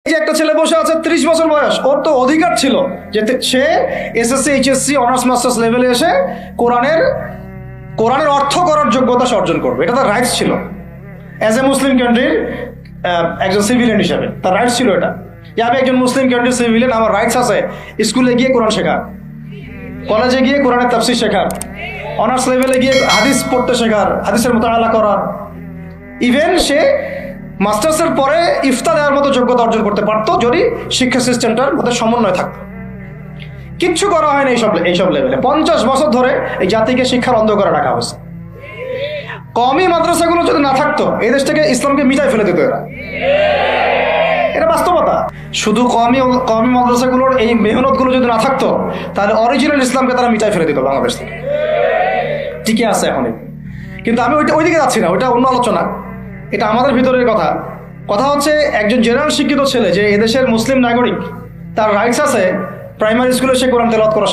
যে একটা ছেলে বসে আছে 30 বছর বয়স, ওর তো অধিকার ছিল যে সে এসএসসি এইচএসসি অনার্স মাস্টার্স লেভেলে এসে কোরআনের অর্থ করার যোগ্যতা অর্জন করবে। এটা তার রাইটস ছিল অ্যাজ এ মুসলিম কান্ট্রির একজন সিভিলিয়ান হিসাবে। তার রাইটস ছিল এটা যে আমি একজন মুসলিম কান্ট্রির সিভিলিয়ান, আমার রাইটস আছে স্কুলে গিয়ে কোরআন শেখা, কলেজে গিয়ে কোরআনের তাফসীর শেখার, অনার্স লেভেলে গিয়ে হাদিস পড়তে শেখার, হাদিসের মোতালা করার। ইভেন সে মাস্টার্সের পরে ইফতা দেওয়ার মতো যোগ্যতা অর্জন করতে পারতো যদি শিক্ষা সিস্টেমটার মধ্যে সমন্বয় থাকতো। কিচ্ছু করা হয় না এইসব লেভেলে। 50 বছর ধরে এই জাতিকে শিক্ষার অন্ধকারে রাখা হয়েছে। কওমি মাদ্রাসাগুলো যদি না থাকতো এই দেশ থেকে ইসলামকে মিটাই ফেলে দিত এরা। এটা বাস্তবতা। শুধু কওমি মাদ্রাসাগুলোর এই মেহনতগুলো যদি না থাকতো তাহলে অরিজিনাল ইসলামকে তারা মিটাই ফেলে দিত বাংলাদেশ থেকে। ঠিকই আছে এখন, কিন্তু আমি ওইদিকে যাচ্ছি না, ওইটা অন্য আলোচনা। এটা আমাদের ভিতরের কথা হচ্ছে একজন জেনারেল শিক্ষিত ছেলে যে এদেশের মুসলিম নাগরিক, তার রাইটস আছে প্রাইমারি স্কুলে সে কোরআন তেলাওয়াত করা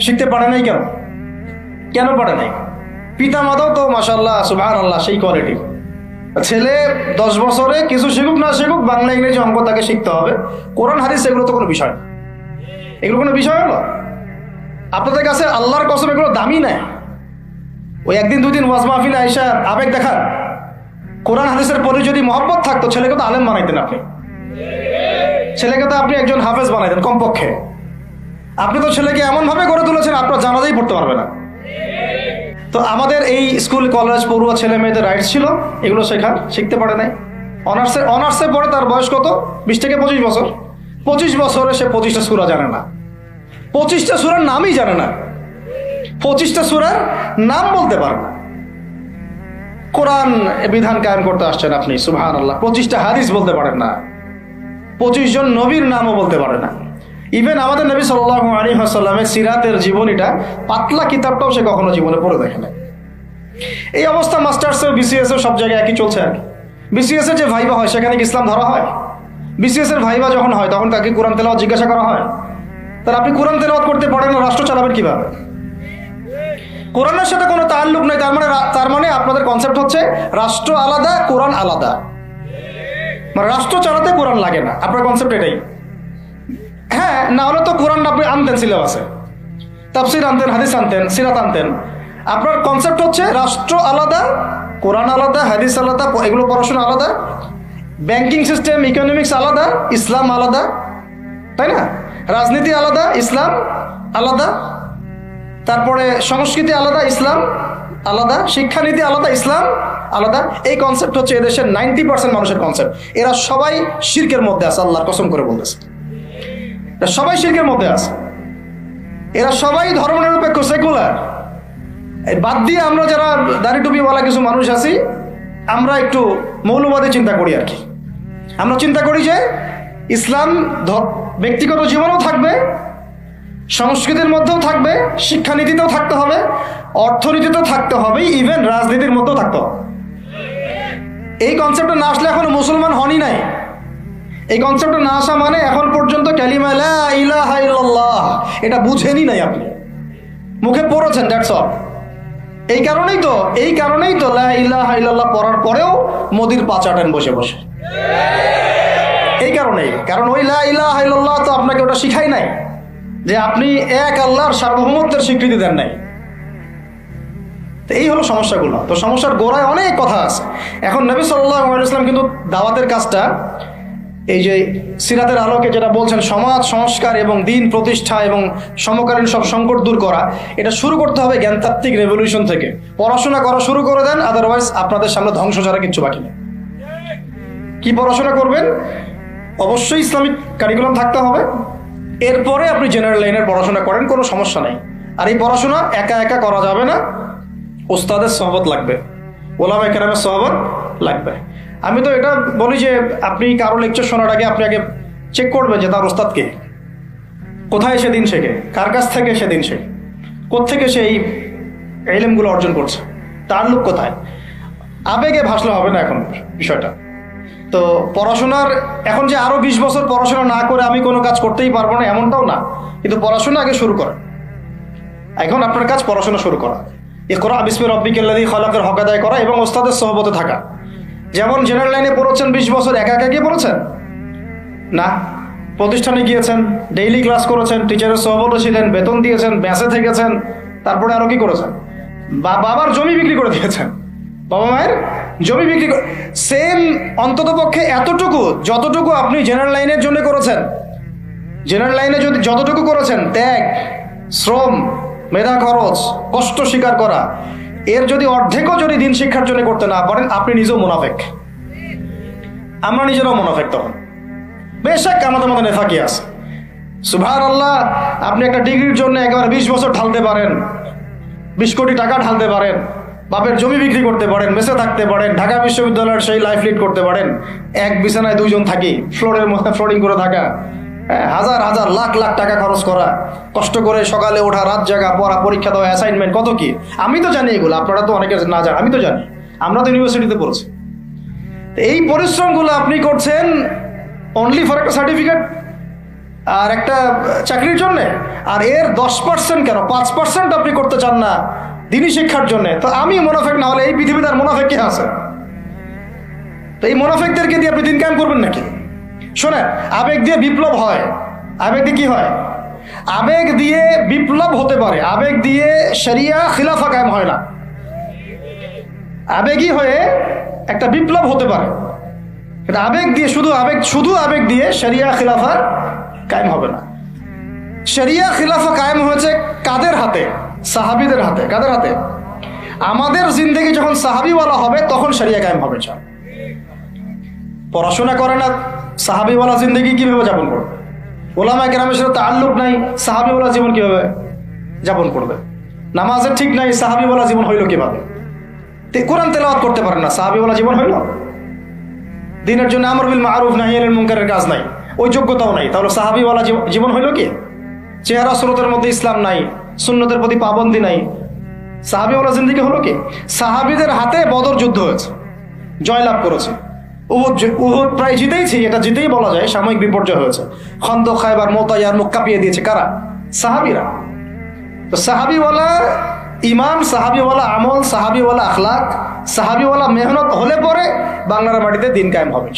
শিখতে পারে নাই। কেন পারে নাই? পিতা মাতাও তো মাশাআল্লাহ সুবহানাল্লাহ সেই কোয়ালিটি। ছেলে 10 বছরে কিছু শিখুক না শিখুক, বাংলা ইংরেজি অঙ্ক তাকে শিখতে হবে। কোরআন হাদিস এগুলো তো কোনো বিষয় না। এগুলো কোনো বিষয় হলো আপনাদের কাছে? আল্লাহর কসম এগুলো দামি নেয়। ওই একদিন দুদিন ওয়াজ মাহফিলে আইসা আবেগ দেখান। কোরআন হাদিসের প্রতি যদি মহব্বত থাকতো ছেলেকে তো আলেম বানাইতেন আপনি, ছেলেকে তো আপনি একজন হাফেজ বানাইতেন কমপক্ষে। আপনি তো ছেলেকে এমনভাবে গড়ে তুলেছেন আপনার জানাজাই পড়তে পারবে না। তো আমাদের এই স্কুল কলেজ পড়ুয়া ছেলে মেয়েদের রাইটস ছিল এগুলো শিখতে পারে নাই। অনার্সে পড়ে তার বয়স কত? 20 থেকে 25 বছর। 25 বছরে সে 25টা সূরা জানে না, 25টা সূরার নামই জানে না, 25টা সূরার নাম বলতে পারে না। কোরআন বিধান কায়েম করতে আসছেন আপনি, সুবহানাল্লাহ। 25টা হাদিস বলতে পারেন না, 25 জন নবীর নামও বলতে পারে না। ইভেন আমাদের নবী সাল্লাল্লাহু আলাইহি ওয়াসাল্লামের সিরাতের জীবনীটা পাতলা কিতাবটাও সে কখনো জীবনে পড়ে দেখে না। এই অবস্থা মাস্টার্সে বিসিএস সব জায়গায় একই চলছে আর কি। বিসিএস যে ভাইবা হয় সেখানে কি ইসলাম ধরা হয়? বিসিএস এর ভাইবা যখন হয় তখন তাকে কোরআন তেলাওয়াত জিজ্ঞাসা করা হয়? তাহলে আপনি কোরআন তেলাওয়াত করতে পারেন না, রাষ্ট্র চালাবেন কিভাবে? কোরআনের সাথে কোনো তাল্লুক নেই। তার মানে আপনাদের কনসেপ্ট হচ্ছে রাষ্ট্র আলাদা, কোরআন আলাদা। মানে রাষ্ট্র চালাতে কোরআন লাগে না, আপনার কনসেপ্ট এটাই। হ্যাঁ, না হলে তো কোরআন আপনি আনতেন সিলেবাসে, তাফসীর আনতেন, হাদিস আনতেন, সিরাত আনতেন। আপনার কনসেপ্ট হচ্ছে রাষ্ট্র আলাদা, কোরআন আলাদা, হাদিস আলাদা, এগুলো পড়াশোনা আলাদা, ব্যাংকিং সিস্টেম ইকোনমিক্স আলাদা, ইসলাম আলাদা, তাই না? রাজনীতি আলাদা, ইসলাম আলাদা, তারপরে সংস্কৃতি আলাদা, ইসলাম আলাদা, শিক্ষানীতি আলাদা, ইসলাম আলাদা। এই কনসেপ্ট হচ্ছে এদেশের 90% মানুষের কনসেপ্ট। এরা সবাই শিরকের মধ্যে আছে, আল্লাহর কসম করে বলতেছে এরা সবাই শিরকের মধ্যে আছে। এরা সবাই ধর্মনিরপেক্ষ, সেকুলার। বাদ দিয়ে আমরা যারা দাড়ি টুপিওয়ালা কিছু মানুষ আছি, আমরা একটু মৌলবাদী চিন্তা করি আর কি। আমরা চিন্তা করি যে ইসলাম ব্যক্তিগত জীবনেও থাকবে, সংস্কৃতির মধ্যেও থাকবে, শিক্ষানীতিতেও থাকতে হবে, অর্থনীতিতেও থাকতে হবে, ইভেন রাজনীতির মধ্যেও থাকতে হবে। এই কনসেপ্টটা না আসলে এখনো মুসলমান হনই নাই। এই কনসেপ্টটা না আসা মানে এখন পর্যন্ত কালিমা লা ইলাহা ইল্লাল্লাহ এটা বুঝেনই নাই আপনি, মুখে পড়েছেন, দ্যাটস অল। এই কারণেই তো লা ইলাহা ইল্লাল্লাহ পড়ার পরেও মোদির পা চাটেন বসে বসে। এই কারণেই, কারণ ওই লা ইলাহা ইল্লাল্লাহ তো আপনাকে ওটা শিখাই নাই যে আপনি এক আল্লাহর সার্বভৌমত্বের স্বীকৃতি দেন নাই। তো এই হলো সমস্যাগুলো। তো সমস্যার গোড়ায় অনেক কথা আছে। এখন নবী সাল্লাল্লাহু আলাইহি ওয়াসাল্লাম কিন্তু দাওয়াতের কাজটা, এই যে সিরাতের আলোকে যেটা বলছেন সমাজ সংস্কার এবং দিন প্রতিষ্ঠা এবং সমকালীন সব সংকট দূর করা, এটা শুরু করতে হবে জ্ঞানতাত্ত্বিক রেভলিউশন থেকে। পড়াশোনা করা শুরু করে দেন, আদারওয়াইজ আপনাদের সামনে ধ্বংস ছাড়া কিচ্ছু বাকি নেই। কি পড়াশোনা করবেন? অবশ্যই ইসলামিক কারিকুলাম থাকতে হবে। এরপরে আপনি জেনারেল লাইনের পড়াশোনা করেন, কোনো সমস্যা নেই। আর এই পড়াশোনা একা একা করা যাবে না, ওস্তাদের সহবত লাগবে, ওলামায়ে কেরামের সহবত লাগবে। আমি তো এটা বলি যে আপনি কারো লেকচার শোনার আগে আপনি আগে চেক করবেন যে তার ওস্তাদ কে, কোথায় সেদিন শেখে, কার কাছ থেকে সেদিন শেখে, কোত্থেকে সে এই ইলমগুলো অর্জন করছে, তার লোক কোথায়। আবেগে ভাসলে হবে না এখন বিষয়টা। তো পড়াশোনার এখন যে আরো 20 বছর পড়াশোনা না করে আমি কোনো কাজ করতেই পারবো না এমনটাও না, কিন্তু পড়াশোনা আগে শুরু করেন। এখন আপনার কাজ পড়াশোনা শুরু করা, ইকরা বিসমি রাব্বিকাল্লাযী খালাকের হক আদায় করা এবং ওস্তাদের সহবতে থাকা। যেমন জেনারেল লাইনে পড়েছেন 20 বছর একা একা গিয়ে পড়েছেন, না, প্রতিষ্ঠানে গিয়েছেন, ডেইলি ক্লাস করেছেন, টিচারের সহবতে ছিলেন, বেতন দিয়েছেন, ব্যাসে থেকেছেন, তারপরে আরো কি করেছেন? বাবার জমি বিক্রি করে দিয়েছেন, বাবা মায়ের জমি বিক্রি করে। সেম অন্তত পক্ষে এতটুকু যতটুকু আপনি জেনারেল লাইনের জন্য করেছেন, জেনারেল লাইনে যদি যতটুকু করেছেন, ত্যাগ, শ্রম, মেধা খরচ, কষ্ট স্বীকার করা, এর যদি অর্ধেকও যদি দিন শিক্ষার জন্য করতে না পারেন, আপনি নিজেও মুনাফিক। আমরা নিজেরাও মুনাফিক তখন। বেশক আমাদের মধ্যে নেফাকি আছে। সুবহানাল্লাহ, আপনি একটা ডিগ্রির জন্য একেবারে 20 বছর ঢালতে পারেন, 20 কোটি টাকা ঢালতে পারেন, বাপের জমি বিক্রি করতে পারেন, মেসে থাকতে পারেন, ঢাকা বিশ্ববিদ্যালয়ের সেই লাইফ লিড করতে পারেন, এক বিছানায় 2 জন থাকি, ফ্লোরের মধ্যে ফ্লোরিং করে থাকা, হাজার হাজার লাখ লাখ টাকা খরচ করা, কষ্ট করে সকালে ওঠা, রাত জাগা, পড়া, পরীক্ষা দেওয়া, অ্যাসাইনমেন্ট, কত কি। আমি তো জানি এগুলো, আপনারা তো অনেকে না জানেন, আমি তো জানি, আমরা তো ইউনিভার্সিটিতে পড়েছি। এই পরিশ্রমগুলো আপনি করছেন অনলি ফর একটা সার্টিফিকেট আর একটা চাকরির জন্য, আর এর 10% কেন 5% আপনি করতে চান না দিনী শিক্ষার জন্য। তো আমি মুনাফিক না হলে এই পৃথিবীতে আর মুনাফিক কে আছে? তো এই মুনাফিকদেরকে দিয়ে আপনি দিন কায়েম করবেন নাকি? শোনেন, আবেগ দিয়ে বিপ্লব হয়। আবেগ দিয়ে কি হয়? আবেগ দিয়ে বিপ্লব হতে পারে, আবেগ দিয়ে শরিয়া খিলাফা কায়েম হয় না। আবেগী হয়ে একটা বিপ্লব হতে পারে, এটা আবেগ দিয়ে শুধু আবেগ দিয়ে শরিয়া খিলাফা কায়েম হবে না। শরিয়া খিলাফা কায়েম হয়েছে কাদের হাতে? সাহাবীদের হাতে। কাদের হাতে? আমাদের জিন্দেগি যখন সাহাবীওয়ালা হবে তখন শরিয়া কায়েম হবে। পড়াশোনা করে না, সাহাবীওয়ালা জিন্দেগি কিভাবে যাপন করবে? ওলামায়ে কেরামের সাথে তাআল্লুক নাই, সাহাবীওয়ালা জীবন কিভাবে যাপন করবে? নামাজের ঠিক নাই, সাহাবীওয়ালা জীবন হইল কিভাবে? কোরআন তেলাওয়াত করতে পারেন না, সাহাবীওয়ালা জীবন হইল? দিনের জন্য আমর বিল মারুফ নাহি আনিল মুনকারের কাজ নাই, ওই যোগ্যতাও নাই, তাহলে সাহাবীওয়ালা জীবন হইল কি? চেহারা সুরতের মধ্যে ইসলাম নাই, সুন্নতের প্রতি পাবন্দি নাই, সাহাবীওয়ালা জিন্দেগি হলো কি? সাহাবীদের হাতে বদর যুদ্ধ হয়েছে, জয়লাভ করেছে। উহুদ প্রায় জিতেইছি, এটা জিতেই বলা যায়, সাময়িক বিপর্যয় হয়েছে। খন্দক, খায়বার, মুতা, ইয়ারমুক কাঁপিয়ে দিয়েছে কারা? সাহাবীরা। তো সাহাবীওয়ালা ইমান, সাহাবীওয়ালা আমল, সাহাবীওয়ালা আখলাক, সাহাবীওয়ালা মেহনত হলে পরে বাংলার মাটিতে দিন কায়েম হবে।